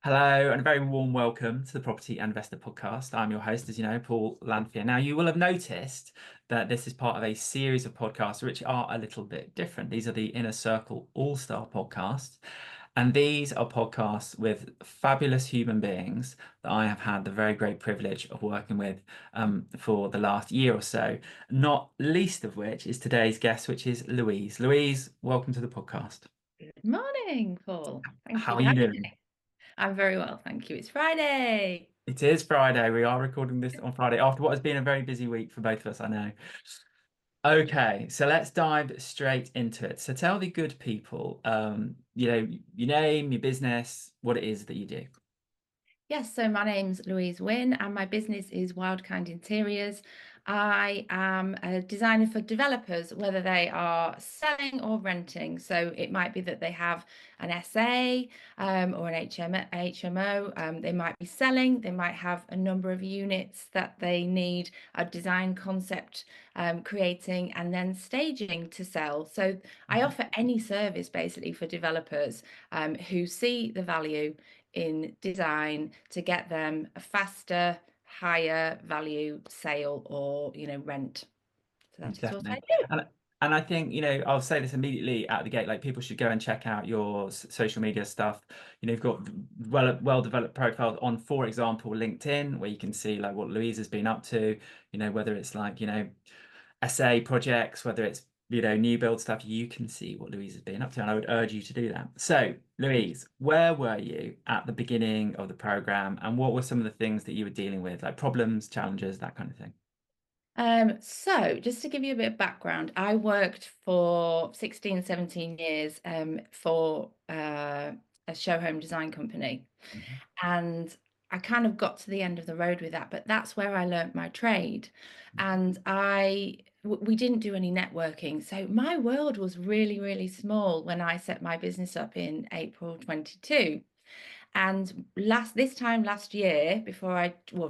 Hello, and a very warm welcome to the Property and Investor Podcast. I'm your host, as you know, Paul Lanfear. Now, you will have noticed that this is part of a series of podcasts which are a little bit different. These are the Inner Circle All-Star podcasts, and these are podcasts with fabulous human beings that I have had the very great privilege of working with for the last year or so, not least of which is today's guest, which is Louise. Louise, welcome to the podcast. Good morning, Paul. Thank How you are for you having doing? me. I'm very well, thank you. It's Friday. It is Friday. We are recording this on Friday after what has been a very busy week for both of us, I know. Okay, so let's dive straight into it. So tell the good people, your name, your business, what it is that you do. Yes, so my name's Louise Wynne and my business is Wildkind Interiors. I am a designer for developers, whether they are selling or renting. So it might be that they have an SA or an HMO. They might be selling, they might have a number of units that they need a design concept creating and then staging to sell. So I Mhm. offer any service basically for developers who see the value in design to get them a faster, higher value sale or, rent. So that is what I Definitely. do. And and I think, I'll say this immediately out the gate, like people should go and check out your social media stuff. You've got well developed profiles on, for example, LinkedIn, where you can see like what Louise has been up to, whether it's like, SA projects, whether it's, new build stuff, you can see what Louise has been up to. And I would urge you to do that. So, Louise, where were you at the beginning of the program and what were some of the things that you were dealing with, like problems, challenges, that kind of thing? So just to give you a bit of background, I worked for 16, 17 years for a show home design company. Mhm. And I kind of got to the end of the road with that, but that's where I learnt my trade. And we didn't do any networking. So my world was really, really small when I set my business up in April 22. And this time last year,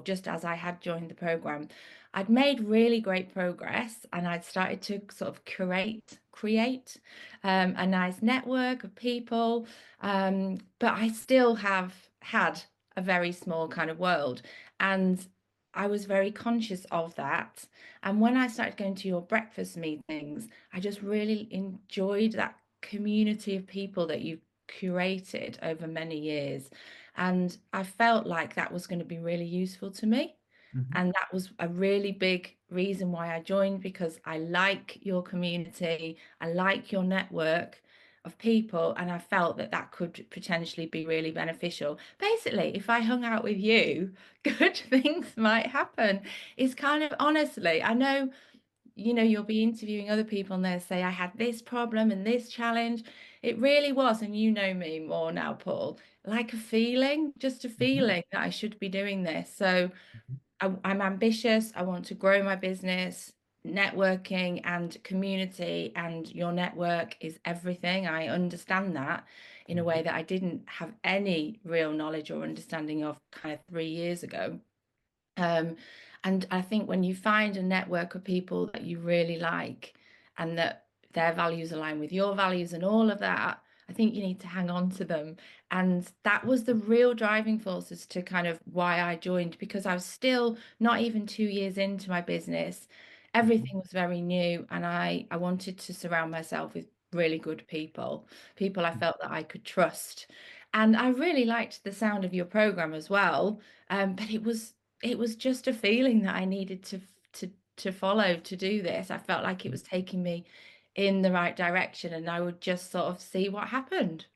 just as I had joined the program, I'd made really great progress and I'd started to sort of create a nice network of people. But I still have had a very small kind of world. And I was very conscious of that. And when I started going to your breakfast meetings, I just really enjoyed that community of people that you've curated over many years. And I felt like that was going to be really useful to me. Mhm. And that was a really big reason why I joined because I like your community, I like your network of people, and I felt that that could potentially be really beneficial. Basically, if I hung out with you, good things might happen. It's kind of honestly, I know you'll be interviewing other people and they'll say, I had this problem and this challenge. It really was, and you know me more now, Paul, like a feeling, just a Mhm. feeling that I should be doing this. So I'm ambitious. I want to grow my business, networking and community, and your network is everything. I understand that in a Mhm. way that I didn't have any real knowledge or understanding of kind of 3 years ago. Um, and I think when you find a network of people that you really like and that their values align with your values and all of that, I think you need to hang on to them. And that was the real driving force as to kind of why I joined, because I was still not even 2 years into my business. Mhm. Everything was very new, and I wanted to surround myself with really good people, people I felt that I could trust. And I really liked the sound of your program as well. But it was just a feeling that I needed to follow to do this. I felt like it was taking me in the right direction, and I would just sort of see what happened.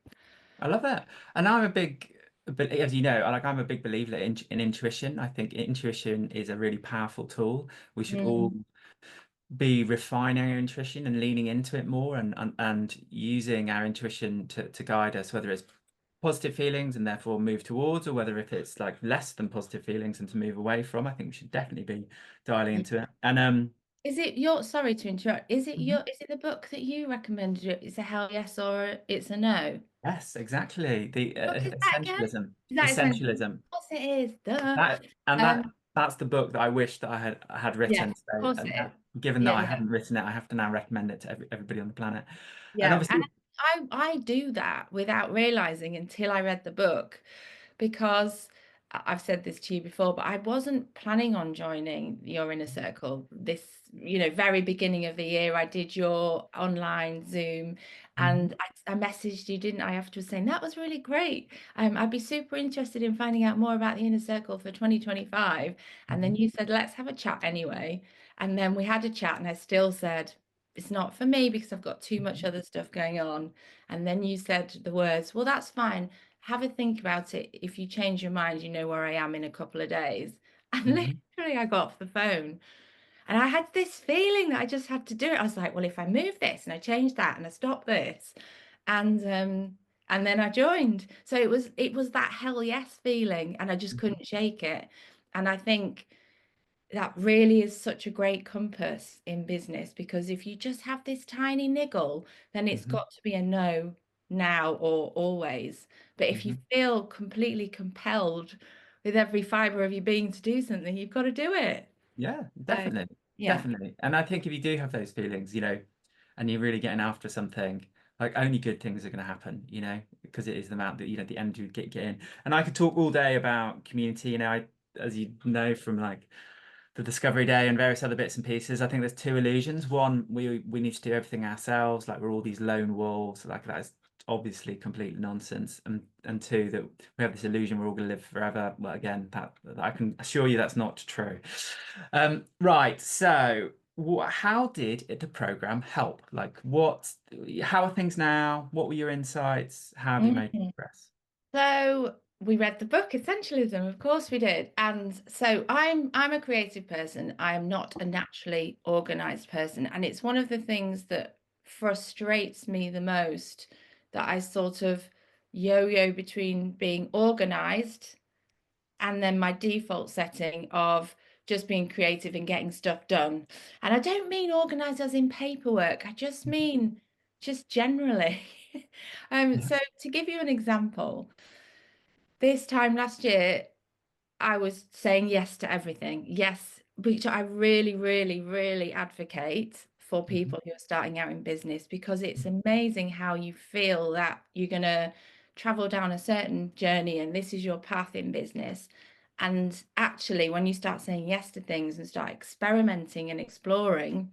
I love that. And I'm a big, but as you know, I'm a big believer in intuition. I think intuition is a really powerful tool. We should all Mm. be refining our intuition and leaning into it more and using our intuition to guide us, whether it's positive feelings and therefore move towards, or whether if it's like less than positive feelings and to move away from. I think we should definitely be dialing into it. And Is it your, sorry to interrupt, is it the book that you recommended? It's a hell yes or it's a no? yes, exactly. The What is that again? essentialism. Is that essential? Of Essentialism. course it is. Duh. That and Um, that's the book that I wish that I had yes, written. of So, course it is. given that Yeah, I yeah. haven't written it, I have to now recommend it to everybody on the planet. And Yeah, and obviously, I do that without realizing until I read the book. because I've said this to you before, but I wasn't planning on joining your inner circle. This, very beginning of the year, I did your online Zoom, Mhm. and I messaged you, didn't I, afterwards saying that was really great. I'd be super interested in finding out more about the inner circle for 2025. And then Mhm. you said, let's have a chat anyway. And then we had a chat, and I still said, it's not for me because I've got too much Mhm. other stuff going on. And then you said the words, well, that's fine, have a think about it. If you change your mind, you know where I am in a couple of days. And Mhm. literally, I got off the phone and I had this feeling that I just had to do it. I was like, well, if I move this and I change that and I stop this, and then I joined. So it was that hell yes feeling, and I just Mhm. couldn't shake it. And I think that really is such a great compass in business, because if you just have this tiny niggle, then it's Mhm. got to be a no now or always. But if you Mhm. feel completely compelled with every fiber of your being to do something, you've got to do it. Yeah, So, definitely. yeah. Definitely. And I think if you do have those feelings, and you're really getting after something, like only good things are going to happen, because it is the amount that, the energy would get in. And I could talk all day about community, as you know from like the Discovery Day and various other bits and pieces. I think there's two illusions. One, we need to do everything ourselves, like we're all these lone wolves, like that is obviously complete nonsense. And two, that we have this illusion we're all going to live forever. Well, again, that I can assure you that's not true. Right. So, how did the program help? Like, how are things now? What were your insights? How have you made Mhm. progress? So we read the book Essentialism, of course we did. And so I'm a creative person. I am not a naturally organized person. And it's one of the things that frustrates me the most, that I sort of yo-yo between being organized and then my default setting of just being creative and getting stuff done. And I don't mean organized as in paperwork. I just mean just generally. Yeah. So to give you an example, this time last year, I was saying yes to everything. Yes, which I really, really, really advocate for Mhm. people who are starting out in business, because it's Mhm. amazing how you feel that you're going to travel down a certain journey and this is your path in business. And actually, when you start saying yes to things and start experimenting and exploring,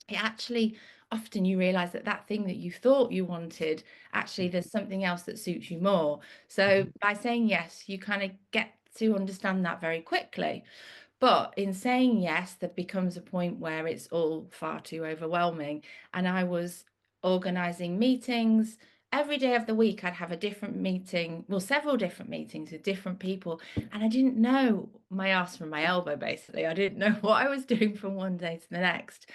it actually often you realize that that thing that you thought you wanted, actually there's something else that suits you more. So Mhm. by saying yes, you kind of get to understand that very quickly. But in saying yes, there becomes a point where it's all far too overwhelming. And I was organizing meetings. Every day of the week, I'd have a different meeting, well, several different meetings with different people. And I didn't know my ass from my elbow, basically. I didn't know what I was doing from one day to the next.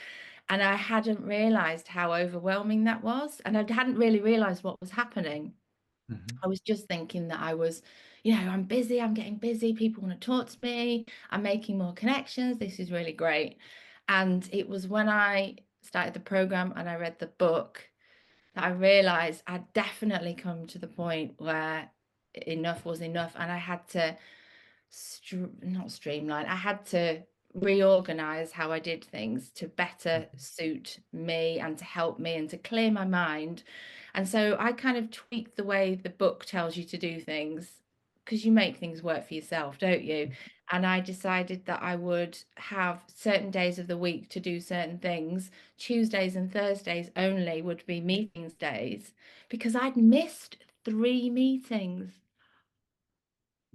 And I hadn't realized how overwhelming that was. And I hadn't really realized what was happening. Mhm. I was just thinking that I was, I'm busy, I'm getting busy, people want to talk to me, I'm making more connections, this is really great. And it was when I started the program and I read the book that I realized I'd definitely come to the point where enough was enough, and I had to not streamline. I had to reorganize how I did things to better suit me and to help me and to clear my mind. And so I kind of tweaked the way the book tells you to do things, because you make things work for yourself, don't you? And I decided that I would have certain days of the week to do certain things. Tuesdays and Thursdays only would be meetings days, because I'd missed 3 meetings.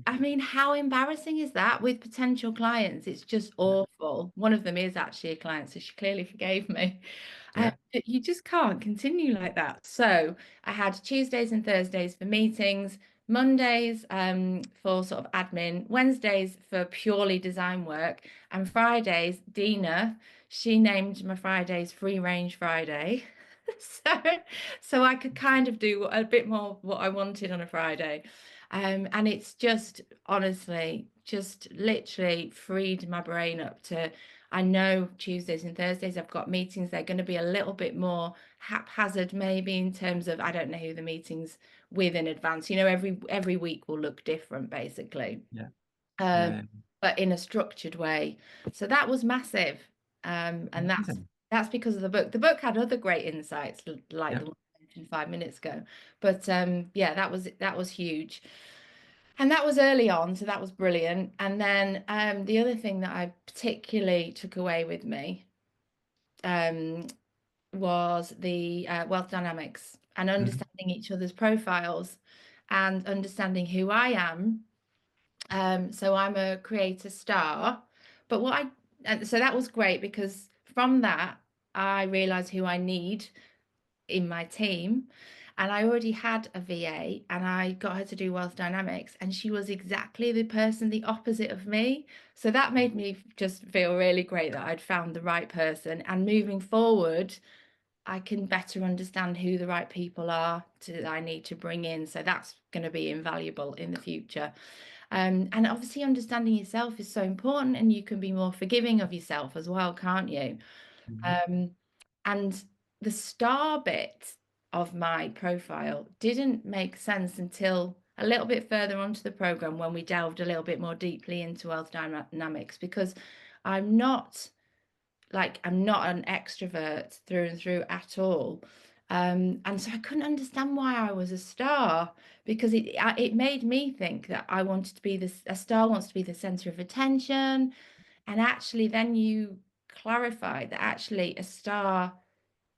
I mean, how embarrassing is that with potential clients? It's just Yeah. awful. One of them is actually a client, so she clearly forgave me. Yeah. But you just can't continue like that. So I had Tuesdays and Thursdays for meetings, Mondays for sort of admin, Wednesdays for purely design work, and Fridays, Dina, she named my Fridays Free Range Friday. So, so I could kind of do a bit more what I wanted on a Friday. And it's just honestly, just literally freed my brain up to, I know Tuesdays and Thursdays I've got meetings. They're going to be a little bit more haphazard, maybe in terms of I don't know who the meeting's with in advance. Every week will look different, basically, Yeah. um, Yeah. but in a structured way. So that was massive, and that's Amazing. that's because of the book. The book had other great insights, like Yeah. the one I mentioned 5 minutes ago. But yeah, that was huge. And that was early on, so that was brilliant. And then the other thing that I particularly took away with me um, was the wealth dynamics and Mhm. understanding each other's profiles and understanding who I am. So I'm a creator star, but and so that was great because from that I realized who I need in my team. And I already had a VA and I got her to do wealth dynamics, and she was exactly the person, the opposite of me. So that made me just feel really great that I'd found the right person. And moving forward, I can better understand who the right people are that I need to bring in. So that's going to be invaluable in the future. And obviously, understanding yourself is so important, and you can be more forgiving of yourself as well, can't you? Mhm. Um, and the star bit of my profile didn't make sense until a little bit further onto the program when we delved a little bit more deeply into wealth dynamics because I'm not I'm not an extrovert through and through at all. And so I couldn't understand why I was a star because it made me think that I wanted to be this a star wants to be the center of attention. And actually, then you clarify that actually a star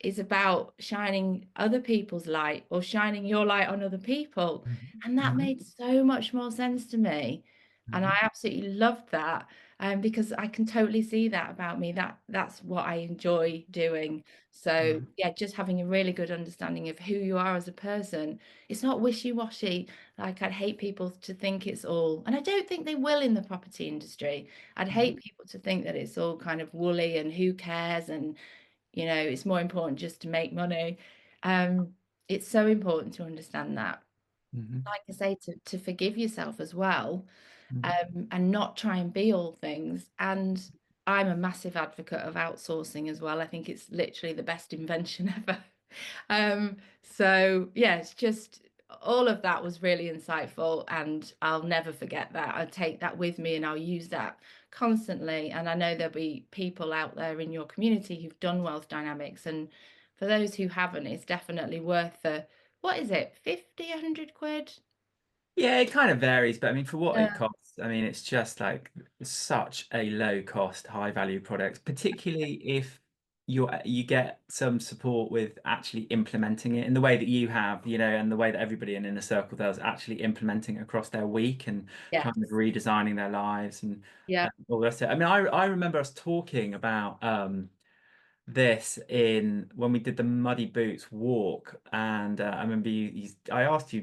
is about shining other people's light or shining your light on other people. Mhm. And that Mhm. made so much more sense to me. And Mhm. I absolutely loved that because I can totally see that about me. That's what I enjoy doing. So Mhm. yeah, just having a really good understanding of who you are as a person. It's not wishy-washy. Like I'd hate people to think it's all, and I don't think they will in the property industry. I'd hate Mhm. people to think that it's all kind of woolly and who cares and it's more important just to make money. Um, it's so important to understand that. Mhm. Like I say, to forgive yourself as well, Mhm. and not try and be all things. And I'm a massive advocate of outsourcing as well. I think it's literally the best invention ever. So yeah, it's just all of that was really insightful, and I'll never forget that. I'll take that with me and I'll use that constantly. And I know there'll be people out there in your community who've done wealth dynamics. And for those who haven't, it's definitely worth the, what is it, 50, 100 quid? Yeah, it kind of varies, but I mean, for what it Yeah. costs, I mean, it's just like such a low cost, high value product, particularly if you get some support with actually implementing it in the way that you have, and the way that everybody in Inner Circle does, actually implementing it across their week and kind of Yes. redesigning their lives and Yeah. all the rest of it. I mean, I remember us talking about this in when we did the Muddy Boots walk, and I remember I asked you,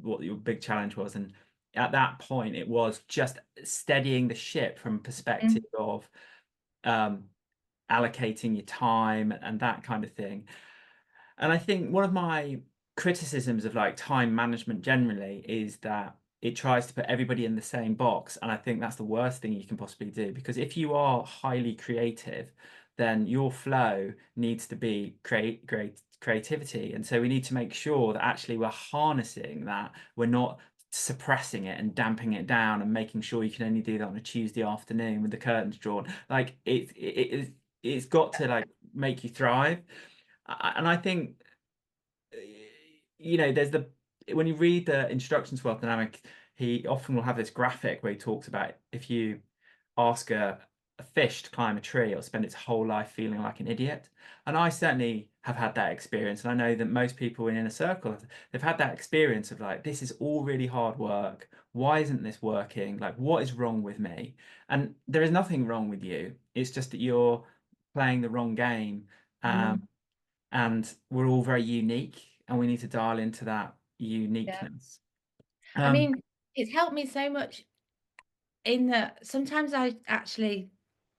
what your big challenge was, and at that point it was just steadying the ship from perspective Mm. of um, allocating your time and that kind of thing. And I think one of my criticisms of like time management generally is that it tries to put everybody in the same box. And I think that's the worst thing you can possibly do because if you are highly creative, then your flow needs to be great creativity. And so we need to make sure that actually we're harnessing that. We're not suppressing it and damping it down and making sure you can only do that on a Tuesday afternoon with the curtains drawn. Like it's got to like make you thrive. And I think, there's when you read the instructions for Wealth Dynamic, he often will have this graphic where he talks about if you ask a fish to climb a tree, it'll spend its whole life feeling like an idiot. And I certainly have had that experience. And I know that most people in Inner Circle, they've had that experience of like, this is all really hard work. Why isn't this working? Like, what is wrong with me? And there is nothing wrong with you. It's just that you're playing the wrong game. Mm. And we're all very unique, and we need to dial into that Yeah. uniqueness. I Um, mean, it's helped me so much in that sometimes I actually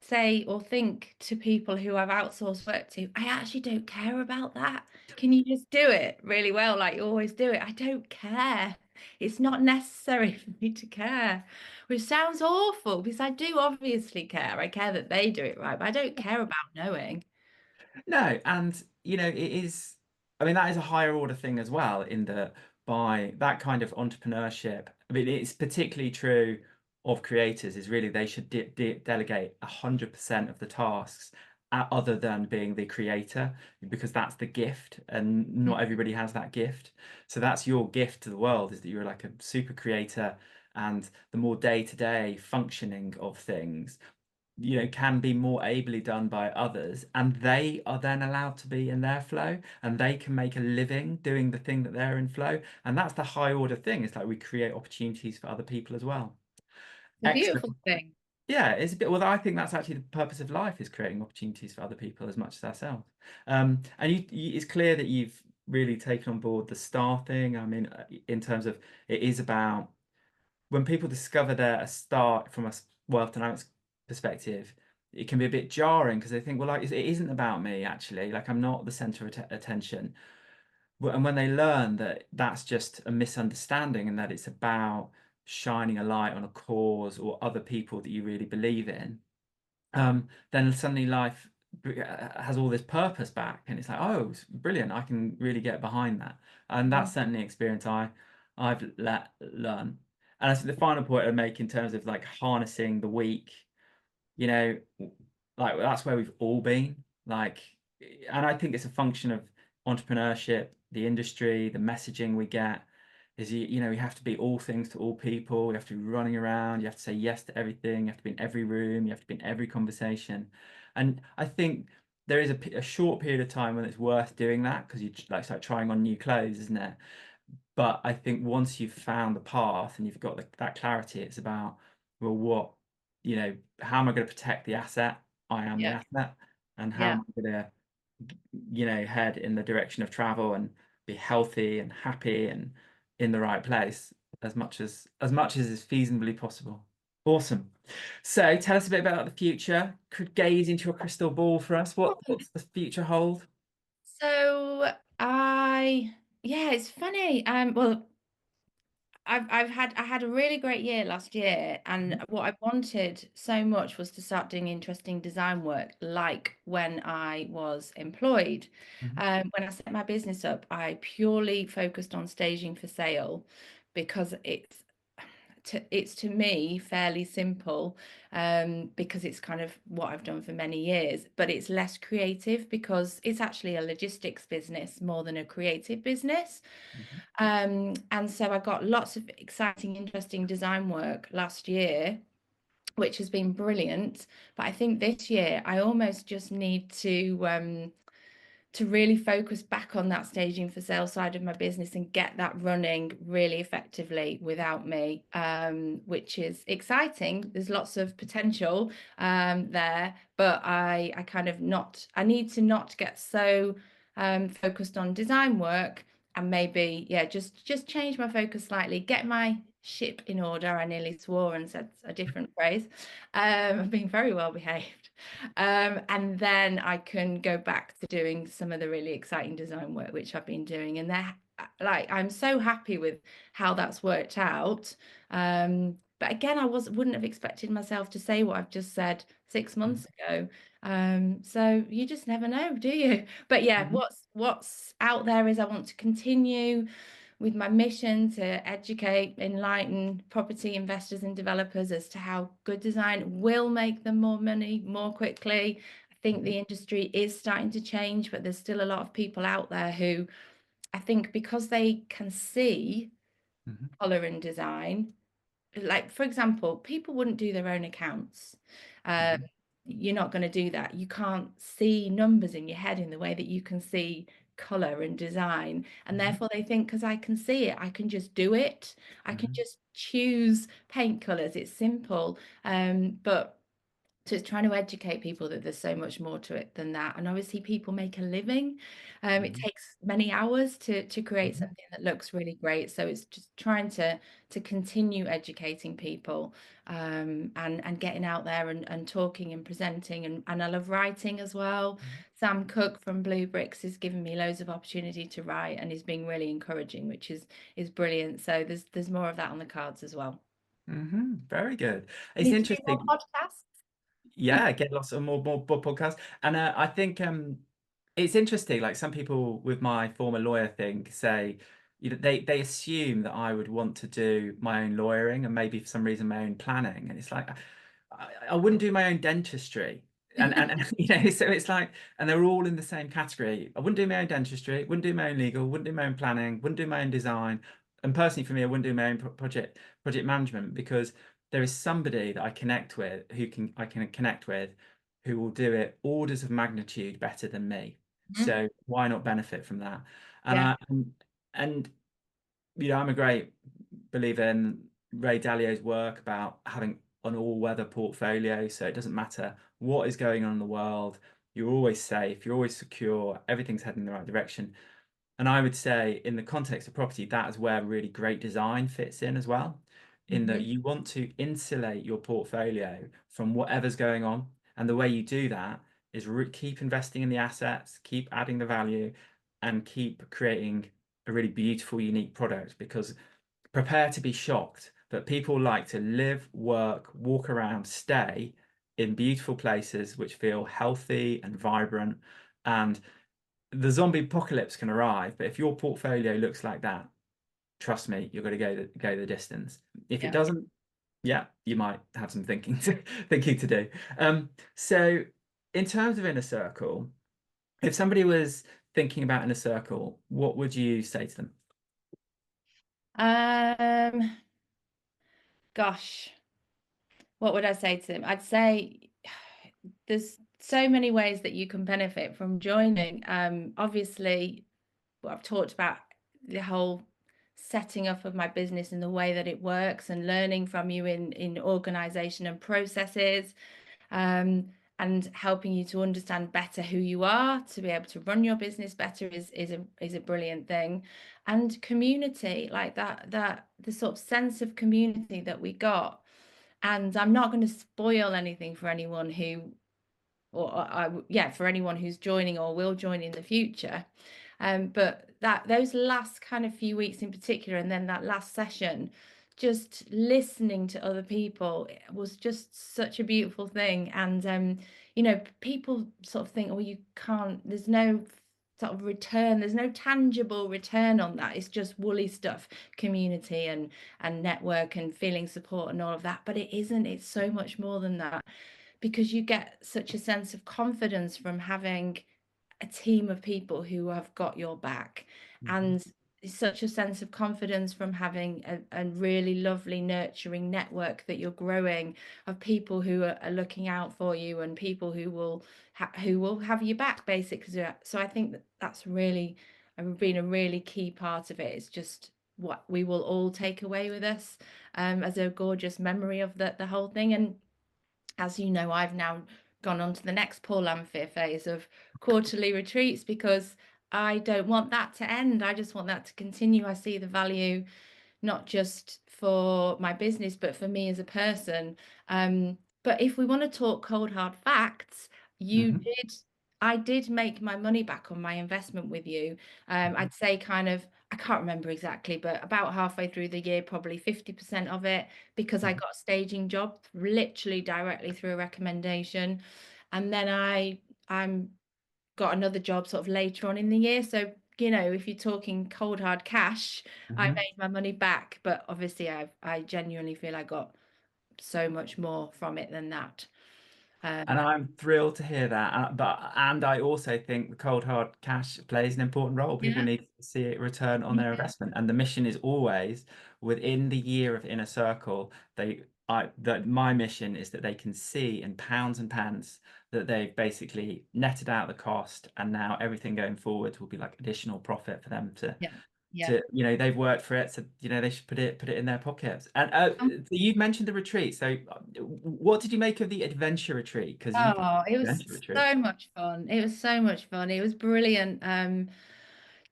say or think to people who I've outsourced work to, I actually don't care about that. Can you just do it really well, like you always do it? I don't care. It's not necessary for me to care, which sounds awful because I do obviously care. I care that they do it right, but I don't care about knowing. no, and it is. I mean, that is a higher order thing as well. In that, by that kind of entrepreneurship, I mean, it's particularly true of creators. Is really they should delegate 100% of the tasks, other than being the creator, because that's the gift, and not everybody has that gift. So that's your gift to the world, is that you're like a super creator, and the more day-to-day functioning of things, can be more ably done by others, and they are then allowed to be in their flow, and they can make a living doing the thing that they're in flow. And that's the high order thing. It's like we create opportunities for other people as well. It's a Excellent. beautiful thing. Yeah, it's a bit. Well, I think that's actually the purpose of life, is creating opportunities for other people as much as ourselves. And it's clear that you've really taken on board the star thing. I mean, in terms of, it is about when people discover they're a star from a wealth dynamics perspective, it can be a bit jarring because they think, well, like, it isn't about me actually. Like, I'm not the center of attention. And when they learn that that's just a misunderstanding, and that it's about shining a light on a cause or other people that you really believe in, then suddenly life has all this purpose back, and it's like, oh, it's brilliant! I can really get behind that, and Yeah. that's certainly an experience I've learned. And I think the final point I'd make in terms of like harnessing the week, you know, like that's where we've all been. Like, and I think it's a function of entrepreneurship, the industry, the messaging we get is we have to be all things to all people. We have to be running around. You have to say yes to everything. You have to be in every room. You have to be in every conversation. And I think there is a short period of time when it's worth doing that, because you like start trying on new clothes, isn't it? But I think once you've found the path and you've got that clarity, it's about, well, how am I going to protect the asset? I am the Yeah. asset. And how Yeah. am I going to, head in the direction of travel and be healthy and happy and in the right place as much as is feasibly possible. Awesome. So tell us a bit about the future. Could gaze into a crystal ball for us. What's the future hold? So yeah, it's funny. Well, I had a really great year last year, and what I wanted so much was to start doing interesting design work, like when I was employed. Mhm, When I set my business up, I purely focused on staging for sale because it's to me fairly simple, because it's kind of what I've done for many years, but it's less creative because it's actually a logistics business more than a creative business. mhm, And so I got lots of exciting, interesting design work last year, which has been brilliant. But I think this year I almost just need to really focus back on that staging for sale side of my business and get that running really effectively without me, which is exciting. There's lots of potential there, but I kind of not, I need to not get so focused on design work, and maybe, yeah, just change my focus slightly, get my ship in order. I nearly swore and said a different phrase. I'm being very well behaved. And then I can go back to doing some of the really exciting design work, which I've been doing. And they're like, I'm so happy with how that's worked out. But again, wouldn't have expected myself to say what I've just said 6 months ago. So you just never know, do you? But yeah, mhm, what's out there is I want to continue with my mission to educate, enlighten property investors and developers as to how good design will make them more money more quickly. I think mhm, the industry is starting to change, but there's still a lot of people out there who, I think, because they can see mhm, color in design, like for example, people wouldn't do their own accounts. Um, mhm, you're not going to do that. You can't see numbers in your head in the way that you can see color and design. And mhm, therefore they think, because I can see it, I can just do it. I can mhm, just choose paint colors. It's simple. But so it's trying to educate people that there's so much more to it than that. And obviously people make a living. It mhm, takes many hours to create mhm, something that looks really great. So it's just trying to continue educating people, and getting out there and talking and presenting, and I love writing as well. mhm. Sam Cook from Blue Bricks has given me loads of opportunity to write, and he's been really encouraging, which is brilliant. So there's more of that on the cards as well. Very good. I It's need to do more interesting. podcasts. Yeah, get lots of more podcasts. And I think it's interesting. Like, some people with my former lawyer thing say, they assume that I would want to do my own lawyering and maybe for some reason my own planning. And it's like, I wouldn't do my own dentistry. And so it's like, and they're all in the same category. I wouldn't do my own dentistry, wouldn't do my own legal, wouldn't do my own planning, wouldn't do my own design. and personally for me, I wouldn't do my own project management because there is somebody that I can connect with who will do it orders of magnitude better than me. Mhm. So why not benefit from that? And Yeah. and I'm a great believer in Ray Dalio's work about having an all-weather portfolio. So it doesn't matter what is going on in the world, you're always safe, you're always secure, everything's heading in the right direction. And I would say, in the context of property, that is where really great design fits in as well, in that Hmm. you want to insulate your portfolio from whatever's going on. And the way you do that is keep investing in the assets, keep adding the value, and keep creating a really beautiful, unique product. Because prepare to be shocked that people like to live, work, walk around, stay in beautiful places which feel healthy and vibrant. And the zombie apocalypse can arrive, but if your portfolio looks like that, trust me, you're going to go the distance. If it Yeah. doesn't, yeah, you might have some thinking to do. So in terms of inner circle, if somebody was thinking about inner circle, what would you say to them? Um, Gosh, what would I say to them? I'd say there's so many ways that you can benefit from joining. Obviously, what I've talked about, the whole setting up of my business and the way that it works, and learning from you in organization and processes, um, and helping you to understand better who you are to be able to run your business better is a brilliant thing. And community, like that the sort of sense of community that we got. And I'm not going to spoil anything for anyone who, yeah, for anyone who's joining or will join in the future. But that those last kind of few weeks in particular, and then that last session, just listening to other people, it was just such a beautiful thing. And people sort of think, oh, you can't, there's no sort of return, there's no tangible return on that. It's just woolly stuff, community and network and feeling support and all of that. But it isn't, it's so much more than that, because you get such a sense of confidence from having a team of people who have got your back, Mhm. and such a sense of confidence from having a really lovely nurturing network that you're growing, of people who are looking out for you, and people who will have you back basically. So I think that's really been a really key part of it. It's just what we will all take away with us, as a gorgeous memory of the whole thing. And as you know, I've now gone on to the next Paul Lanfear phase of quarterly retreats, because I don't want that to end. I just want that to continue. I see the value not just for my business, but for me as a person. But if we want to talk cold hard facts, you Mhm. did, I did make my money back on my investment with you. Mhm. I'd say kind of, I can't remember exactly, but about halfway through the year, probably 50% of it, because I Mhm. got a staging job literally directly through a recommendation. And then I'm got another job sort of later on in the year. So, if you're talking cold hard cash, I Mhm. made my money back. But obviously I genuinely feel I got so much more from it than that. And Um, I'm thrilled to hear that. And I also think the cold hard cash plays an important role. People yeah, need to see it return on their yeah, investment. And the mission is always within the year of Inner Circle. That my mission is that they can see in pounds and pence that they've basically netted out the cost, and now everything going forward will be like additional profit for them to yeah, yeah. to they've worked for it, so they should put it in their pockets. And so you've mentioned the retreat. So what did you make of the adventure retreat? Because you did Oh, it the was adventure retreat. so much fun. It was so much fun. It was brilliant.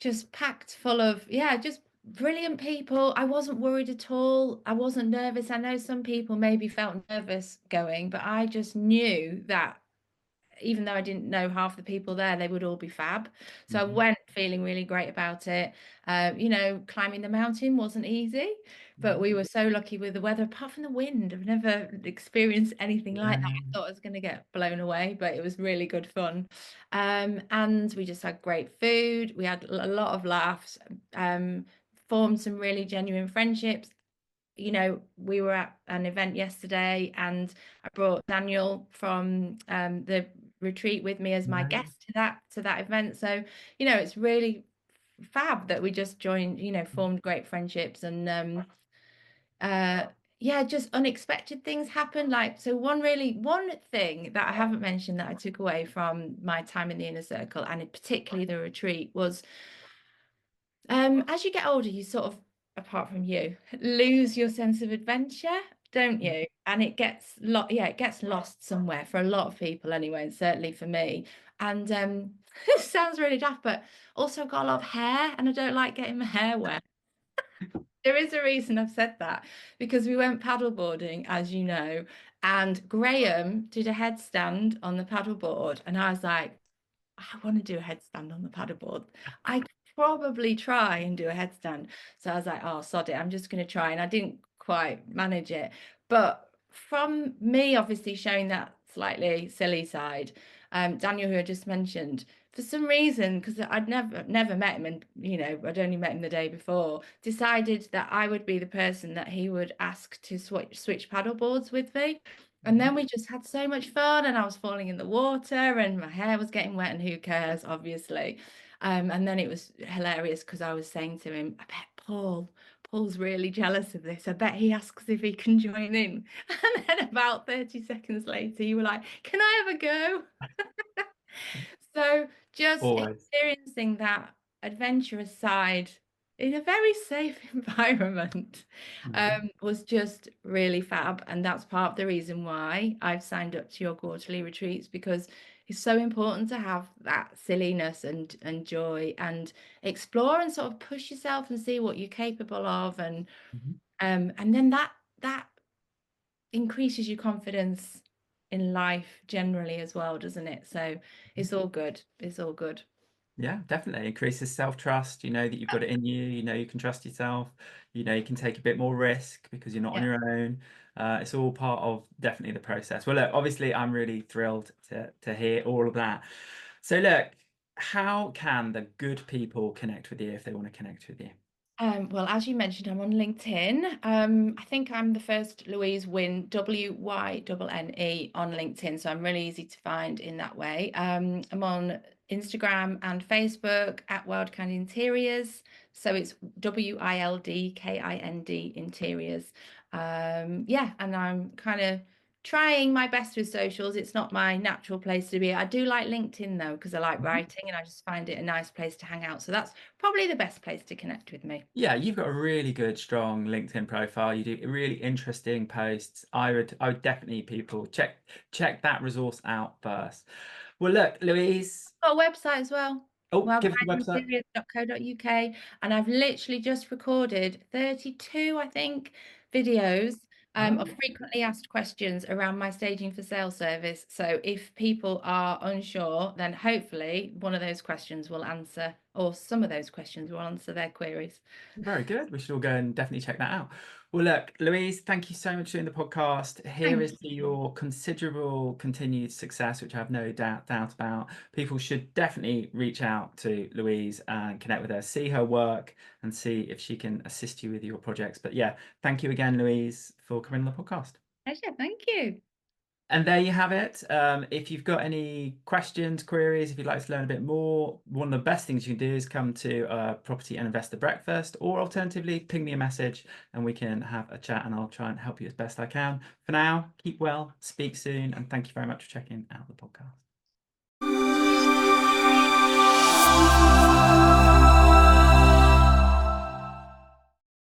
Just packed full of, yeah, just brilliant people. I wasn't worried at all. I wasn't nervous. I know some people maybe felt nervous going, but I just knew that even though I didn't know half the people there, they would all be fab. So I Mhm. went feeling really great about it. Climbing the mountain wasn't easy, but Mhm. we were so lucky with the weather, apart from the wind. I've never experienced anything like that. Yeah. I thought I was going to get blown away, but it was really good fun. And we just had great food. We had a lot of laughs, um, formed some really genuine friendships. We were at an event yesterday, and I brought Daniel from the retreat with me as my Yeah. guest to that event. So, it's really fab that we just joined, formed great friendships, and uh yeah, just unexpected things happen. Like, so one thing that I haven't mentioned that I took away from my time in the inner circle, and particularly the retreat, was as you get older, you sort of, apart from you, lose your sense of adventure, don't you? And it gets lost somewhere for a lot of people anyway, and certainly for me. And this sounds really daft, but also I've got a lot of hair and I don't like getting my hair wet. There is a reason I've said that, because we went paddleboarding, as you know, and Graham did a headstand on the paddleboard, and I was like, I want to do a headstand on the paddleboard. I could probably try and do a headstand. So I was like, oh, sod it, I'm just going to try. And I didn't quite manage it. But from me, obviously showing that slightly silly side, Daniel, who I just mentioned, for some reason, because I'd never met him, and I'd only met him the day before, decided that I would be the person that he would ask to switch paddle boards with me. And then we just had so much fun, and I was falling in the water and my hair was getting wet, and who cares, obviously. And then it was hilarious because I was saying to him, I bet Paul's really jealous of this. I bet he asks if he can join in. And then about 30 seconds later, you were like, can I have a go? So just Always. experiencing that adventurous side in a very safe environment Mhm. was just really fab. And that's part of the reason why I've signed up to your quarterly retreats, because it's so important to have that silliness and joy, and explore and sort of push yourself and see what you're capable of. Mhm. And then that increases your confidence in life generally as well, doesn't it? So it's all good. It's all good. Yeah, definitely increases self-trust. You know that you've got it in you. You know you can trust yourself. You know you can take a bit more risk because you're not on Yeah. your own. It's all part of definitely the process. Well, look, obviously, I'm really thrilled to hear all of that. So, look, how can the good people connect with you if they want to connect with you? Well, as you mentioned, I'm on LinkedIn. I think I'm the first Louise Wynne, Wynne on LinkedIn, so I'm really easy to find in that way. I'm on Instagram and Facebook at Wildkind Interiors, so it's WILDKIND Interiors. Yeah, and I'm kind of trying my best with socials. It's not my natural place to be. I do like LinkedIn though, because I like Mhm. writing and I just find it a nice place to hang out. So that's probably the best place to connect with me. Yeah, you've got a really good, strong LinkedIn profile. You do really interesting posts. I would definitely people check that resource out first. Well, look, Louise. Got a website as well, Oh, give us the website. wildkindinteriors.co.uk, and I've literally just recorded 32, I think, videos of Oh, frequently asked questions around my staging for sale service. So if people are unsure, then hopefully one of those questions will answer, or some of those questions will answer their queries. very good. We should all go and definitely check that out. Well, look, Louise, thank you so much for doing the podcast. Here Thank is to your considerable continued success, which I have no doubt about. People should definitely reach out to Louise and connect with her, see her work, and see if she can assist you with your projects. But yeah, thank you again, Louise, for coming on the podcast. Pleasure. Thank you. And there you have it. If you've got any questions, queries, if you'd like to learn a bit more, one of the best things you can do is come to Property and Investor Breakfast, or alternatively, ping me a message and we can have a chat and I'll try and help you as best I can. For now, keep well, speak soon, and thank you very much for checking out the podcast.